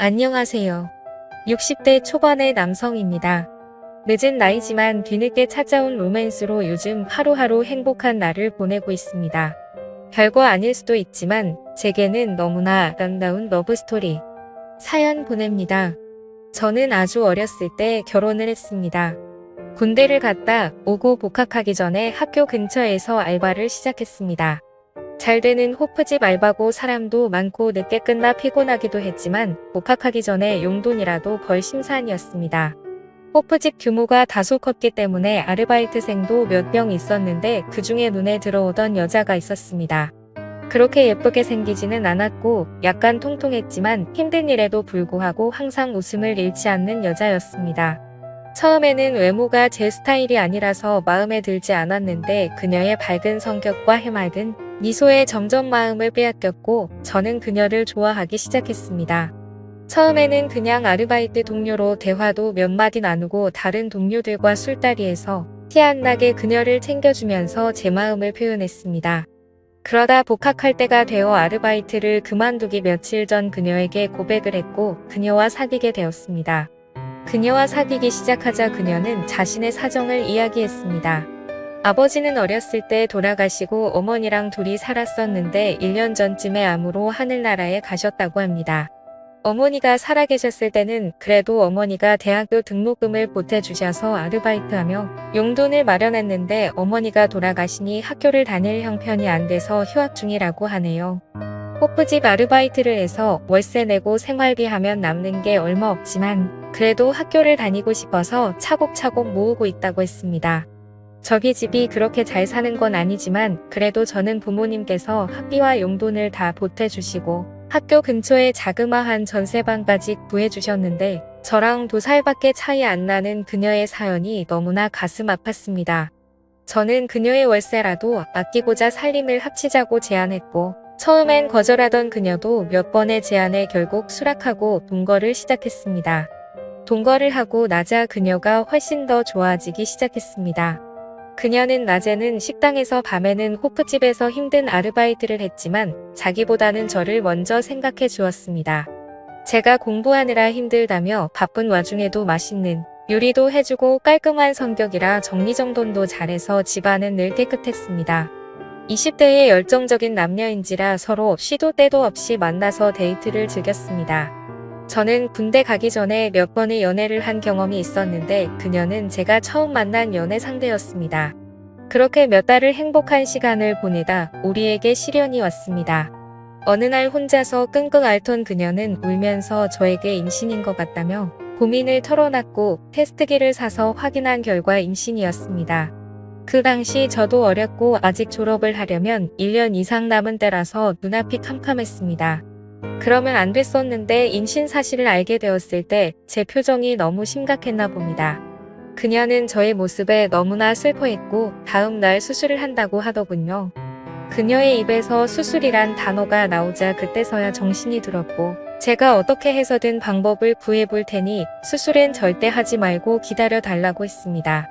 안녕하세요. 60대 초반의 남성입니다. 늦은 나이지만 뒤늦게 찾아온 로맨스로 요즘 하루하루 행복한 날을 보내고 있습니다. 별거 아닐 수도 있지만 제게는 너무나 아름다운 러브스토리. 사연 보냅니다. 저는 아주 어렸을 때 결혼을 했습니다. 군대를 갔다 오고 복학하기 전에 학교 근처에서 알바를 시작했습니다. 잘 되는 호프집 알바고 사람도 많고 늦게 끝나 피곤하기도 했지만 복학하기 전에 용돈이라도 벌 심산이었습니다. 호프집 규모가 다소 컸기 때문에 아르바이트생도 몇 명 있었는데 그 중에 눈에 들어오던 여자가 있었습니다. 그렇게 예쁘게 생기지는 않았고 약간 통통했지만 힘든 일에도 불구하고 항상 웃음을 잃지 않는 여자였습니다. 처음에는 외모가 제 스타일이 아니라서 마음에 들지 않았는데 그녀의 밝은 성격과 해맑은 미소에 점점 마음을 빼앗겼고 저는 그녀를 좋아하기 시작했습니다. 처음에는 그냥 아르바이트 동료로 대화도 몇 마디 나누고 다른 동료들과 술자리에서 티 안 나게 그녀를 챙겨주면서 제 마음을 표현했습니다. 그러다 복학할 때가 되어 아르바이트를 그만두기 며칠 전 그녀에게 고백을 했고 그녀와 사귀게 되었습니다. 그녀와 사귀기 시작하자 그녀는 자신의 사정을 이야기했습니다. 아버지는 어렸을 때 돌아가시고 어머니랑 둘이 살았었는데 1년 전쯤에 암으로 하늘나라에 가셨다고 합니다. 어머니가 살아계셨을 때는 그래도 어머니가 대학교 등록금을 보태주셔서 아르바이트하며 용돈을 마련했는데 어머니가 돌아가시니 학교를 다닐 형편이 안 돼서 휴학 중이라고 하네요. 호프집 아르바이트를 해서 월세 내고 생활비 하면 남는 게 얼마 없지만 그래도 학교를 다니고 싶어서 차곡차곡 모으고 있다고 했습니다. 저희 집이 그렇게 잘 사는 건 아니지만 그래도 저는 부모님께서 학비와 용돈을 다 보태주시고 학교 근처에 자그마한 전세방까지 구해주셨는데 저랑 2살밖에 차이 안 나는 그녀의 사연이 너무나 가슴 아팠습니다. 저는 그녀의 월세라도 아끼고자 살림을 합치자고 제안했고 처음엔 거절하던 그녀도 몇 번의 제안에 결국 수락하고 동거를 시작했습니다. 동거를 하고 나자 그녀가 훨씬 더 좋아지기 시작했습니다. 그녀는 낮에는 식당에서 밤에는 호프집에서 힘든 아르바이트를 했지만 자기보다는 저를 먼저 생각해 주었습니다. 제가 공부하느라 힘들다며 바쁜 와중에도 맛있는 요리도 해주고 깔끔한 성격이라 정리정돈도 잘해서 집안은 늘 깨끗했습니다. 20대의 열정적인 남녀인지라 서로 시도 때도 없이 만나서 데이트를 즐겼습니다. 저는 군대 가기 전에 몇 번의 연애를 한 경험이 있었는데 그녀는 제가 처음 만난 연애 상대였습니다. 그렇게 몇 달을 행복한 시간을 보내다 우리에게 시련이 왔습니다. 어느 날 혼자서 끙끙 앓던 그녀는 울면서 저에게 임신인 것 같다며 고민을 털어놨고 테스트기를 사서 확인한 결과 임신이었습니다. 그 당시 저도 어렸고 아직 졸업을 하려면 1년 이상 남은 때라서 눈앞이 캄캄했습니다. 그러면 안 됐었는데 임신 사실을 알게 되었을 때 제 표정이 너무 심각했나 봅니다. 그녀는 저의 모습에 너무나 슬퍼했고 다음 날 수술을 한다고 하더군요. 그녀의 입에서 수술이란 단어가 나오자 그때서야 정신이 들었고 제가 어떻게 해서든 방법을 구해볼 테니 수술은 절대 하지 말고 기다려 달라고 했습니다.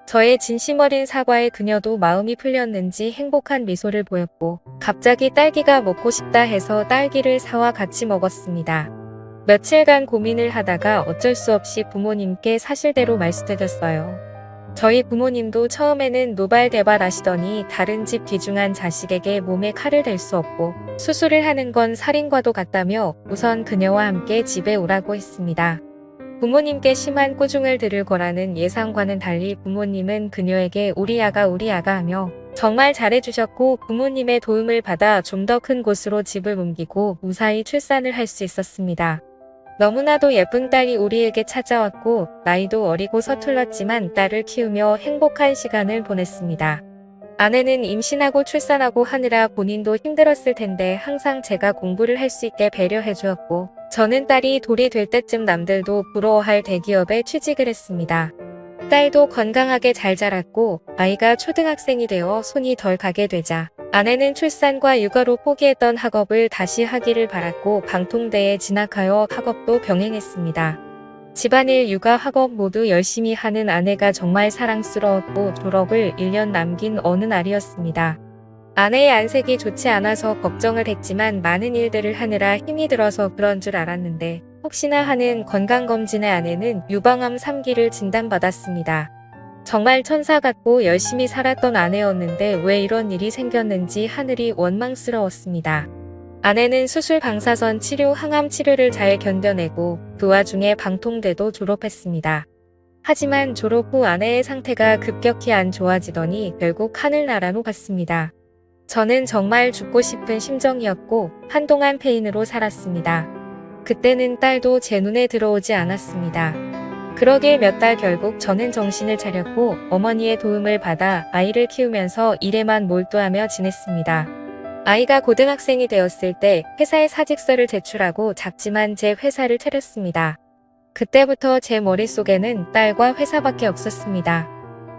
저의 진심 어린 사과에 그녀도 마음이 풀렸는지 행복한 미소를 보였고 갑자기 딸기가 먹고 싶다 해서 딸기를 사와 같이 먹었습니다. 며칠간 고민을 하다가 어쩔 수 없이 부모님께 사실대로 말씀드렸어요. 저희 부모님도 처음에는 노발대발 하시더니 다른 집 귀중한 자식에게 몸에 칼을 댈 수 없고 수술을 하는 건 살인과도 같다며 우선 그녀와 함께 집에 오라고 했습니다. 부모님께 심한 꾸중을 들을 거라는 예상과는 달리 부모님은 그녀에게 우리 아가 하며 정말 잘해주셨고 부모님의 도움을 받아 좀 더 큰 곳으로 집을 옮기고 무사히 출산을 할 수 있었습니다. 너무나도 예쁜 딸이 우리에게 찾아왔고 나이도 어리고 서툴렀지만 딸을 키우며 행복한 시간을 보냈습니다. 아내는 임신하고 출산하고 하느라 본인도 힘들었을 텐데 항상 제가 공부를 할 수 있게 배려해 주었고 저는 딸이 돌이 될 때쯤 남들도 부러워할 대기업에 취직을 했습니다. 딸도 건강하게 잘 자랐고 아이가 초등학생이 되어 손이 덜 가게 되자 아내는 출산과 육아로 포기했던 학업을 다시 하기를 바랐고 방통대에 진학하여 학업도 병행했습니다. 집안일, 육아, 학업 모두 열심히 하는 아내가 정말 사랑스러웠고 졸업을 1년 남긴 어느 날이었습니다. 아내의 안색이 좋지 않아서 걱정을 했지만 많은 일들을 하느라 힘이 들어서 그런 줄 알았는데 혹시나 하는 건강검진의 아내는 유방암 3기를 진단받았습니다. 정말 천사 같고 열심히 살았던 아내였는데 왜 이런 일이 생겼는지 하늘이 원망스러웠습니다. 아내는 수술 방사선 치료 항암 치료를 잘 견뎌내고 그 와중에 방통대도 졸업했습니다. 하지만 졸업 후 아내의 상태가 급격히 안 좋아지더니 결국 하늘나라로 갔습니다. 저는 정말 죽고 싶은 심정이었고 한동안 페인으로 살았습니다. 그때는 딸도 제 눈에 들어오지 않았습니다. 그러길 몇 달 결국 저는 정신을 차렸고 어머니의 도움을 받아 아이를 키우면서 일에만 몰두하며 지냈습니다. 아이가 고등학생이 되었을 때 회사에 사직서를 제출하고 작지만 제 회사를 차렸습니다. 그때부터 제 머릿속에는 딸과 회사밖에 없었습니다.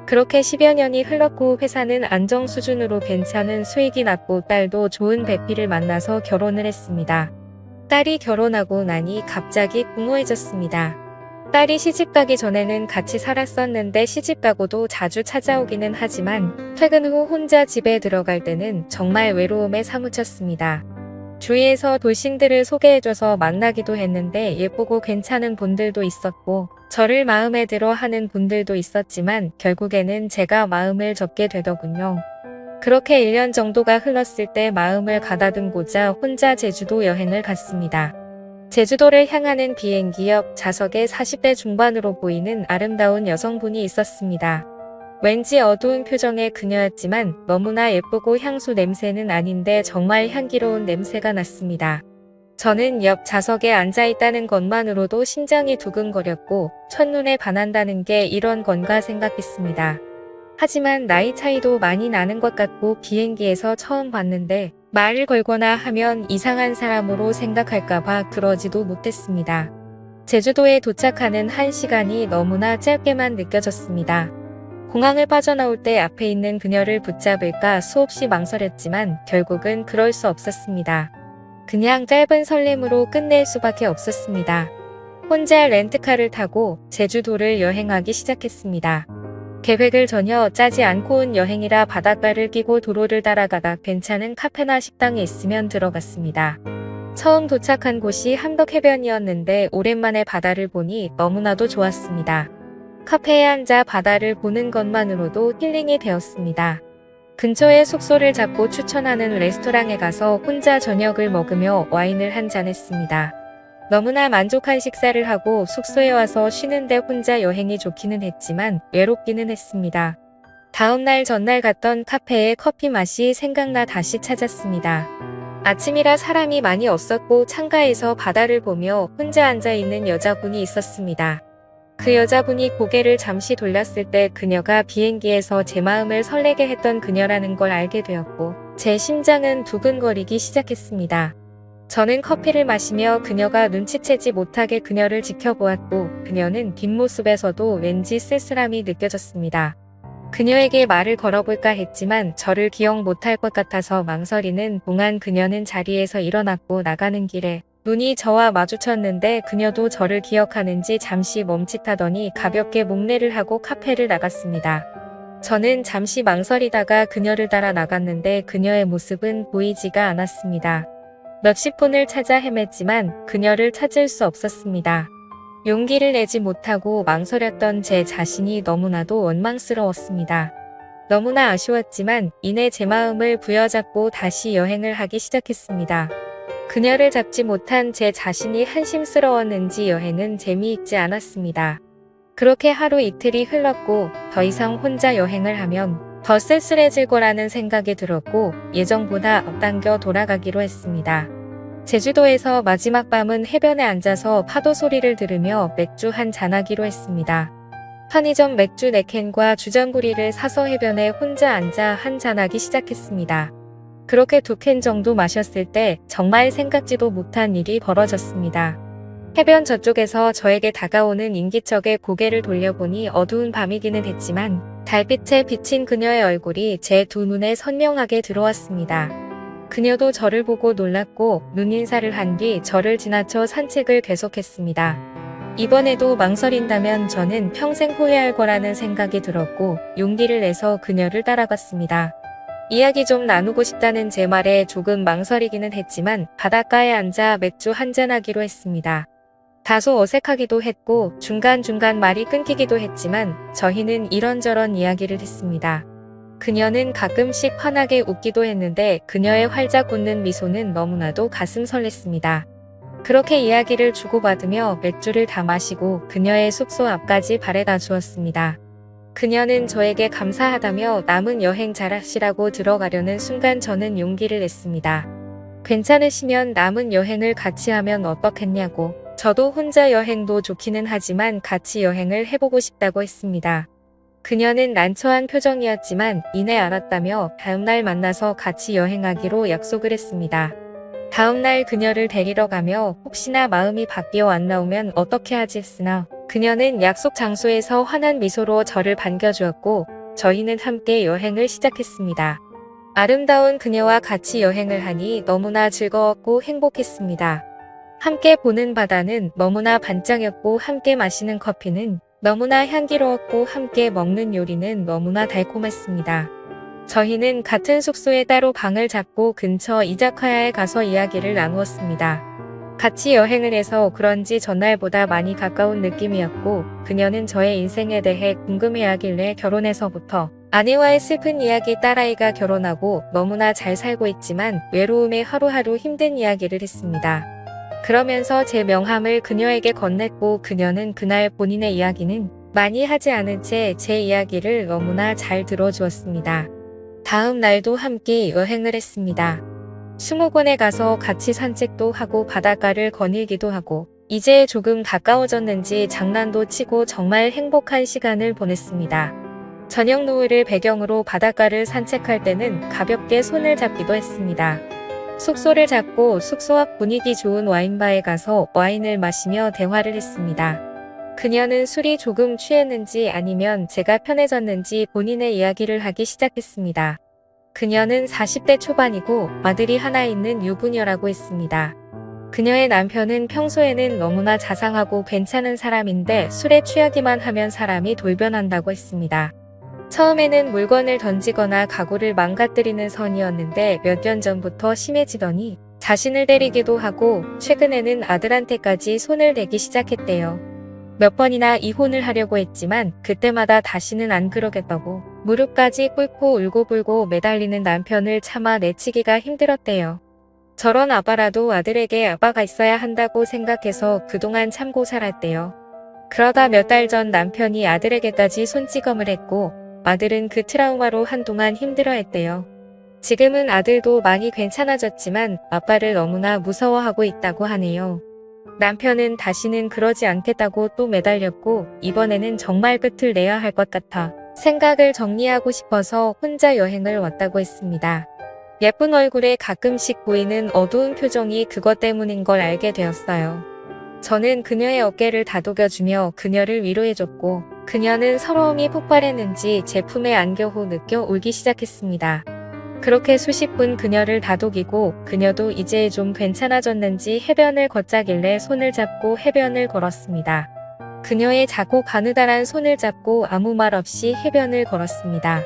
그렇게 10여 년이 흘렀고 회사는 안정 수준으로 괜찮은 수익이 났고 딸도 좋은 배필을 만나서 결혼을 했습니다. 딸이 결혼하고 나니 갑자기 공허해졌습니다. 딸이 시집가기 전에는 같이 살았었는데 시집가고도 자주 찾아오기는 하지만 퇴근 후 혼자 집에 들어갈 때는 정말 외로움에 사무쳤습니다. 주위에서 돌싱들을 소개해줘서 만나기도 했는데 예쁘고 괜찮은 분들도 있었고 저를 마음에 들어 하는 분들도 있었지만 결국에는 제가 마음을 접게 되더군요. 그렇게 1년 정도가 흘렀을 때 마음을 가다듬고자 혼자 제주도 여행을 갔습니다. 제주도를 향하는 비행기 옆 좌석에 40대 중반으로 보이는 아름다운 여성분이 있었습니다. 왠지 어두운 표정의 그녀였지만 너무나 예쁘고 향수 냄새는 아닌데 정말 향기로운 냄새가 났습니다. 저는 옆 좌석에 앉아있다는 것만으로도 심장이 두근거렸고 첫눈에 반한다는 게 이런 건가 생각했습니다. 하지만 나이 차이도 많이 나는 것 같고 비행기에서 처음 봤는데 말을 걸거나 하면 이상한 사람으로 생각할까봐 그러지도 못했습니다. 제주도에 도착하는 1시간이 너무나 짧게만 느껴졌습니다. 공항을 빠져나올 때 앞에 있는 그녀를 붙잡을까 수없이 망설였지만 결국은 그럴 수 없었습니다. 그냥 짧은 설렘으로 끝낼 수밖에 없었습니다. 혼자 렌트카를 타고 제주도를 여행하기 시작했습니다. 계획을 전혀 짜지 않고 온 여행이라 바닷가를 끼고 도로를 따라가다 괜찮은 카페나 식당에 있으면 들어갔습니다. 처음 도착한 곳이 함덕해변이었는데 오랜만에 바다를 보니 너무나도 좋았습니다. 카페에 앉아 바다를 보는 것만으로도 힐링이 되었습니다. 근처에 숙소를 잡고 추천하는 레스토랑에 가서 혼자 저녁을 먹으며 와인을 한잔 했습니다. 너무나 만족한 식사를 하고 숙소에 와서 쉬는데 혼자 여행이 좋기는 했지만 외롭기는 했습니다. 다음날 전날 갔던 카페에 커피 맛이 생각나 다시 찾았습니다. 아침이라 사람이 많이 없었고 창가에서 바다를 보며 혼자 앉아있는 여자분이 있었습니다. 그 여자분이 고개를 잠시 돌렸을 때 그녀가 비행기에서 제 마음을 설레게 했던 그녀라는 걸 알게 되었고 제 심장은 두근거리기 시작했습니다. 저는 커피를 마시며 그녀가 눈치채지 못하게 그녀를 지켜보았고 그녀는 뒷모습에서도 왠지 쓸쓸함이 느껴졌습니다. 그녀에게 말을 걸어볼까 했지만 저를 기억 못할 것 같아서 망설이는 동안 그녀는 자리에서 일어났고 나가는 길에 눈이 저와 마주쳤는데 그녀도 저를 기억하는지 잠시 멈칫하더니 가볍게 목례를 하고 카페를 나갔습니다. 저는 잠시 망설이다가 그녀를 따라 나갔는데 그녀의 모습은 보이지가 않았습니다. 몇십 분을 찾아 헤맸지만 그녀를 찾을 수 없었습니다. 용기를 내지 못하고 망설였던 제 자신이 너무나도 원망스러웠습니다. 너무나 아쉬웠지만 이내 제 마음을 부여잡고 다시 여행을 하기 시작했습니다. 그녀를 잡지 못한 제 자신이 한심스러웠는지 여행은 재미있지 않았습니다. 그렇게 하루 이틀이 흘렀고 더 이상 혼자 여행을 하면 더 쓸쓸해질 거라는 생각이 들었고 예정보다 앞당겨 돌아가기로 했습니다. 제주도에서 마지막 밤은 해변에 앉아서 파도 소리를 들으며 맥주 한 잔하기로 했습니다. 편의점 맥주 4캔과 주전부리를 사서 해변에 혼자 앉아 한 잔하기 시작했습니다. 그렇게 2캔 정도 마셨을 때 정말 생각지도 못한 일이 벌어졌습니다. 해변 저쪽에서 저에게 다가오는 인기척에 고개를 돌려보니 어두운 밤이기는 했지만 달빛에 비친 그녀의 얼굴이 제 두 눈에 선명하게 들어왔습니다. 그녀도 저를 보고 놀랐고 눈인사를 한 뒤 저를 지나쳐 산책을 계속했습니다. 이번에도 망설인다면 저는 평생 후회할 거라는 생각이 들었고 용기를 내서 그녀를 따라갔습니다. 이야기 좀 나누고 싶다는 제 말에 조금 망설이기는 했지만 바닷가에 앉아 맥주 한잔하기로 했습니다. 다소 어색하기도 했고 중간중간 말이 끊기기도 했지만 저희는 이런저런 이야기를 했습니다. 그녀는 가끔씩 환하게 웃기도 했는데 그녀의 활짝 웃는 미소는 너무나도 가슴 설렜습니다. 그렇게 이야기를 주고받으며 맥주를 다 마시고 그녀의 숙소 앞까지 바래다 주었습니다. 그녀는 저에게 감사하다며 남은 여행 잘하시라고 들어가려는 순간 저는 용기를 냈습니다. 괜찮으시면 남은 여행을 같이 하면 어떻겠냐고. 저도 혼자 여행도 좋기는 하지만 같이 여행을 해보고 싶다고 했습니다. 그녀는 난처한 표정이었지만 이내 알았다며 다음날 만나서 같이 여행하기로 약속을 했습니다. 다음날 그녀를 데리러 가며 혹시나 마음이 바뀌어 안 나오면 어떻게 하지 했으나 그녀는 약속 장소에서 환한 미소로 저를 반겨주었고 저희는 함께 여행을 시작했습니다. 아름다운 그녀와 같이 여행을 하니 너무나 즐거웠고 행복했습니다. 함께 보는 바다는 너무나 반짝였고 함께 마시는 커피는 너무나 향기로웠고 함께 먹는 요리는 너무나 달콤했습니다. 저희는 같은 숙소에 따로 방을 잡고 근처 이자카야에 가서 이야기를 나누었습니다. 같이 여행을 해서 그런지 전날보다 많이 가까운 느낌이었고 그녀는 저의 인생에 대해 궁금해하길래 결혼해서부터 아내와의 슬픈 이야기, 딸아이가 결혼하고 너무나 잘 살고 있지만 외로움에 하루하루 힘든 이야기를 했습니다. 그러면서 제 명함을 그녀에게 건넸고 그녀는 그날 본인의 이야기는 많이 하지 않은 채 제 이야기를 너무나 잘 들어주었습니다. 다음 날도 함께 여행을 했습니다. 수목원에 가서 같이 산책도 하고 바닷가를 거닐기도 하고 이제 조금 가까워졌는지 장난도 치고 정말 행복한 시간을 보냈습니다. 저녁 노을을 배경으로 바닷가를 산책할 때는 가볍게 손을 잡기도 했습니다. 숙소를 잡고 숙소 앞 분위기 좋은 와인바에 가서 와인을 마시며 대화를 했습니다. 그녀는 술이 조금 취했는지 아니면 제가 편해졌는지 본인의 이야기를 하기 시작했습니다. 그녀는 40대 초반이고 아들이 하나 있는 유부녀라고 했습니다. 그녀의 남편은 평소에는 너무나 자상하고 괜찮은 사람인데 술에 취하기만 하면 사람이 돌변한다고 했습니다. 처음에는 물건을 던지거나 가구를 망가뜨리는 선이었는데 몇 년 전부터 심해지더니 자신을 때리기도 하고 최근에는 아들한테까지 손을 대기 시작했대요. 몇 번이나 이혼을 하려고 했지만 그때마다 다시는 안 그러겠다고 무릎까지 꿇고 울고불고 매달리는 남편을 참아 내치기가 힘들었대요. 저런 아빠라도 아들에게 아빠가 있어야 한다고 생각해서 그동안 참고 살았대요. 그러다 몇 달 전 남편이 아들에게까지 손찌검을 했고 아들은 그 트라우마로 한동안 힘들어했대요. 지금은 아들도 많이 괜찮아졌지만 아빠를 너무나 무서워하고 있다고 하네요. 남편은 다시는 그러지 않겠다고 또 매달렸고 이번에는 정말 끝을 내야 할 것 같아 생각을 정리하고 싶어서 혼자 여행을 왔다고 했습니다. 예쁜 얼굴에 가끔씩 보이는 어두운 표정이 그것 때문인 걸 알게 되었어요. 저는 그녀의 어깨를 다독여주며 그녀를 위로해줬고 그녀는 서러움이 폭발했는지 제 품에 안겨 후 느껴 울기 시작했습니다. 그렇게 수십 분 그녀를 다독이고 그녀도 이제 좀 괜찮아졌는지 해변을 걷자길래 손을 잡고 해변을 걸었습니다. 그녀의 작고 가느다란 손을 잡고 아무 말 없이 해변을 걸었습니다.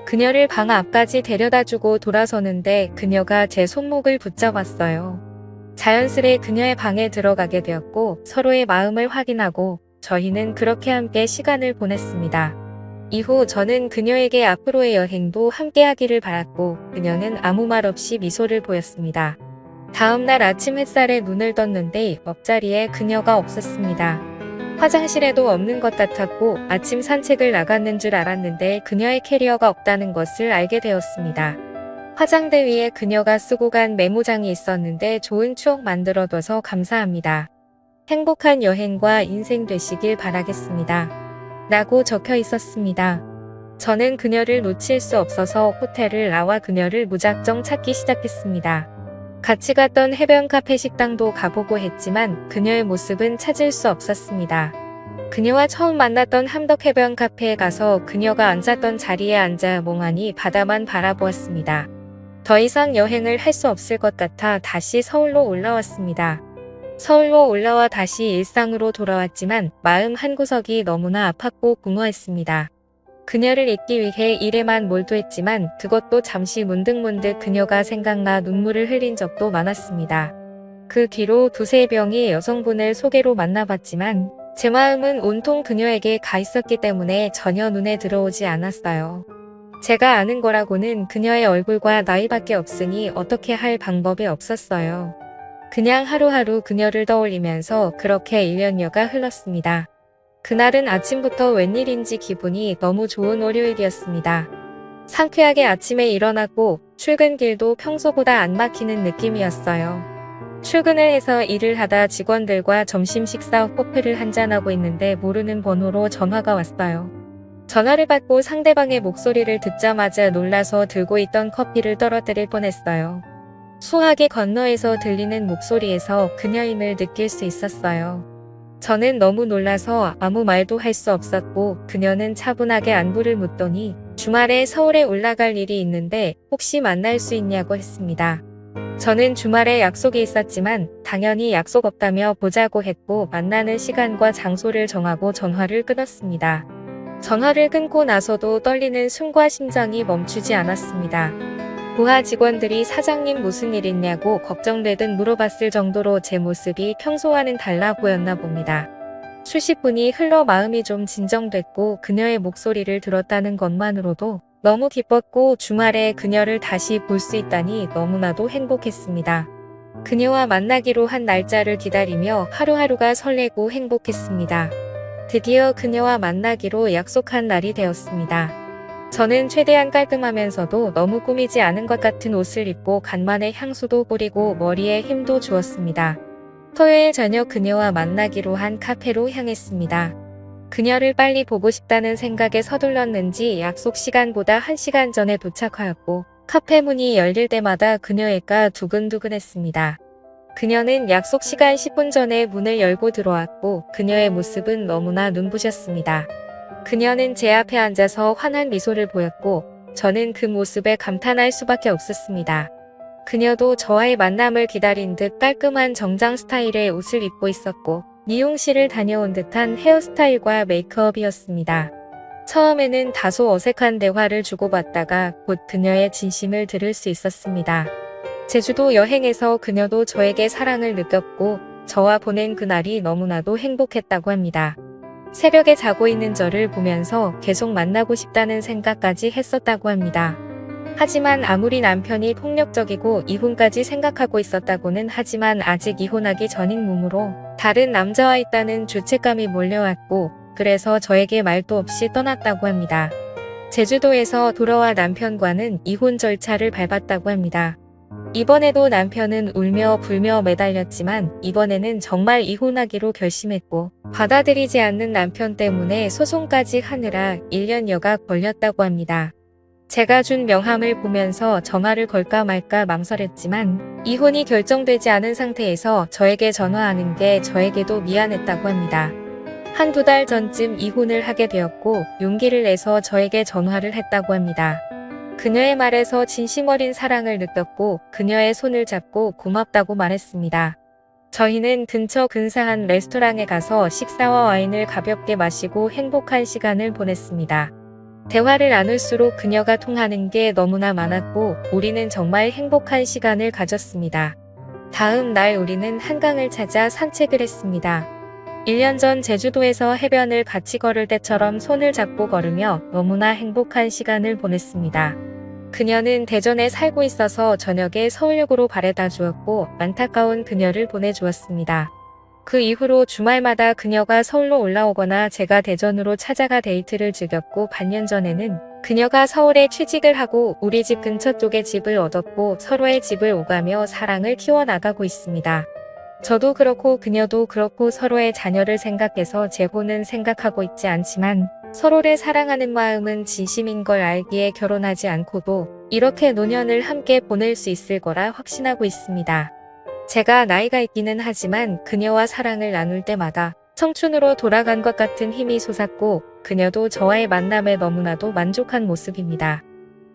그녀를 방 앞까지 데려다주고 돌아서는데 그녀가 제 손목을 붙잡았어요. 자연스레 그녀의 방에 들어가게 되었고 서로의 마음을 확인하고 저희는 그렇게 함께 시간을 보냈습니다. 이후 저는 그녀에게 앞으로의 여행도 함께 하기를 바랐고 그녀는 아무 말 없이 미소를 보였습니다. 다음날 아침 햇살에 눈을 떴는데 옆자리에 그녀가 없었습니다. 화장실에도 없는 것 같았고 아침 산책을 나갔는 줄 알았는데 그녀의 캐리어가 없다는 것을 알게 되었습니다. 화장대 위에 그녀가 쓰고 간 메모장이 있었는데 좋은 추억 만들어둬서 감사합니다. 행복한 여행과 인생 되시길 바라겠습니다. 라고 적혀 있었습니다. 저는 그녀를 놓칠 수 없어서 호텔을 나와 그녀를 무작정 찾기 시작했습니다. 같이 갔던 해변 카페 식당도 가보고 했지만 그녀의 모습은 찾을 수 없었습니다. 그녀와 처음 만났던 함덕 해변 카페에 가서 그녀가 앉았던 자리에 앉아 멍하니 바다만 바라보았습니다. 더 이상 여행을 할 수 없을 것 같아 다시 서울로 올라왔습니다. 서울로 올라와 다시 일상으로 돌아왔지만 마음 한구석이 너무나 아팠고 공허했습니다. 그녀를 잊기 위해 일에만 몰두했지만 그것도 잠시 문득문득 그녀가 생각나 눈물을 흘린 적도 많았습니다. 그 뒤로 두세 명의 여성분을 소개로 만나봤지만 제 마음은 온통 그녀에게 가 있었기 때문에 전혀 눈에 들어오지 않았어요. 제가 아는 거라고는 그녀의 얼굴과 나이밖에 없으니 어떻게 할 방법이 없었어요. 그냥 하루하루 그녀를 떠올리면서 그렇게 1년여가 흘렀습니다. 그날은 아침부터 웬일인지 기분이 너무 좋은 월요일이었습니다. 상쾌하게 아침에 일어났고 출근길도 평소보다 안 막히는 느낌이었어요. 출근을 해서 일을 하다 직원들과 점심 식사 후 커피를 한잔하고 있는데 모르는 번호로 전화가 왔어요. 전화를 받고 상대방의 목소리를 듣자마자 놀라서 들고 있던 커피를 떨어뜨릴 뻔했어요. 수화기 건너에서 들리는 목소리에서 그녀임을 느낄 수 있었어요. 저는 너무 놀라서 아무 말도 할 수 없었고 그녀는 차분하게 안부를 묻더니 주말에 서울에 올라갈 일이 있는데 혹시 만날 수 있냐고 했습니다. 저는 주말에 약속이 있었지만 당연히 약속 없다며 보자고 했고 만나는 시간과 장소를 정하고 전화를 끊었습니다. 전화를 끊고 나서도 떨리는 숨과 심장이 멈추지 않았습니다. 부하 직원들이 사장님 무슨 일 있냐고 걱정되듯 물어봤을 정도로 제 모습이 평소와는 달라 보였나 봅니다. 수십 분이 흘러 마음이 좀 진정됐고 그녀의 목소리를 들었다는 것만으로도 너무 기뻤고 주말에 그녀를 다시 볼 수 있다니 너무나도 행복했습니다. 그녀와 만나기로 한 날짜를 기다리며 하루하루가 설레고 행복했습니다. 드디어 그녀와 만나기로 약속한 날이 되었습니다. 저는 최대한 깔끔하면서도 너무 꾸미지 않은 것 같은 옷을 입고 간만에 향수도 뿌리고 머리에 힘도 주었습니다. 토요일 저녁 그녀와 만나기로 한 카페로 향했습니다. 그녀를 빨리 보고 싶다는 생각에 서둘렀는지 약속 시간보다 1시간 전에 도착하였고 카페 문이 열릴 때마다 그녀의 가 두근두근했습니다. 그녀는 약속 시간 10분 전에 문을 열고 들어왔고 그녀의 모습은 너무나 눈부셨습니다. 그녀는 제 앞에 앉아서 환한 미소를 보였고 저는 그 모습에 감탄할 수밖에 없었습니다. 그녀도 저와의 만남을 기다린 듯 깔끔한 정장 스타일의 옷을 입고 있었고 미용실을 다녀온 듯한 헤어스타일과 메이크업이었습니다. 처음에는 다소 어색한 대화를 주고받다가 곧 그녀의 진심을 들을 수 있었습니다. 제주도 여행에서 그녀도 저에게 사랑을 느꼈고 저와 보낸 그날이 너무나도 행복했다고 합니다. 새벽에 자고 있는 저를 보면서 계속 만나고 싶다는 생각까지 했었다고 합니다. 하지만 아무리 남편이 폭력적이고 이혼까지 생각하고 있었다고는 하지만 아직 이혼하기 전인 몸으로 다른 남자와 있다는 죄책감이 몰려왔고 그래서 저에게 말도 없이 떠났다고 합니다. 제주도에서 돌아와 남편과는 이혼 절차를 밟았다고 합니다. 이번에도 남편은 울며 불며 매달렸지만 이번에는 정말 이혼하기로 결심했고 받아들이지 않는 남편 때문에 소송까지 하느라 1년여가 걸렸다고 합니다. 제가 준 명함을 보면서 전화를 걸까 말까 망설였지만 이혼이 결정되지 않은 상태에서 저에게 전화하는 게 저에게도 미안했다고 합니다. 한두 달 전쯤 이혼을 하게 되었고 용기를 내서 저에게 전화를 했다고 합니다. 그녀의 말에서 진심 어린 사랑을 느꼈고 그녀의 손을 잡고 고맙다고 말했습니다. 저희는 근처 근사한 레스토랑에 가서 식사와 와인을 가볍게 마시고 행복한 시간을 보냈습니다. 대화를 나눌수록 그녀가 통하는 게 너무나 많았고 우리는 정말 행복한 시간을 가졌습니다. 다음 날 우리는 한강을 찾아 산책을 했습니다. 1년 전 제주도에서 해변을 같이 걸을 때처럼 손을 잡고 걸으며 너무나 행복한 시간을 보냈습니다. 그녀는 대전에 살고 있어서 저녁에 서울역으로 바래다 주었고 안타까운 그녀를 보내주었습니다. 그 이후로 주말마다 그녀가 서울로 올라오거나 제가 대전으로 찾아가 데이트를 즐겼고 반년 전에는 그녀가 서울에 취직을 하고 우리 집 근처 쪽에 집을 얻었고 서로의 집을 오가며 사랑을 키워나가고 있습니다. 저도 그렇고 그녀도 그렇고 서로의 자녀를 생각해서 재혼은 생각하고 있지 않지만 서로를 사랑하는 마음은 진심인 걸 알기에 결혼하지 않고도 이렇게 노년을 함께 보낼 수 있을 거라 확신하고 있습니다. 제가 나이가 있기는 하지만 그녀와 사랑을 나눌 때마다 청춘으로 돌아간 것 같은 힘이 솟았고 그녀도 저와의 만남에 너무나도 만족한 모습입니다.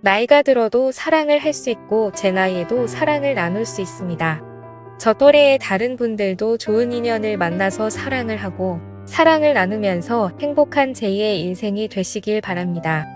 나이가 들어도 사랑을 할 수 있고 제 나이에도 사랑을 나눌 수 있습니다. 저 또래의 다른 분들도 좋은 인연을 만나서 사랑을 하고 사랑을 나누면서 행복한 제2의 인생이 되시길 바랍니다.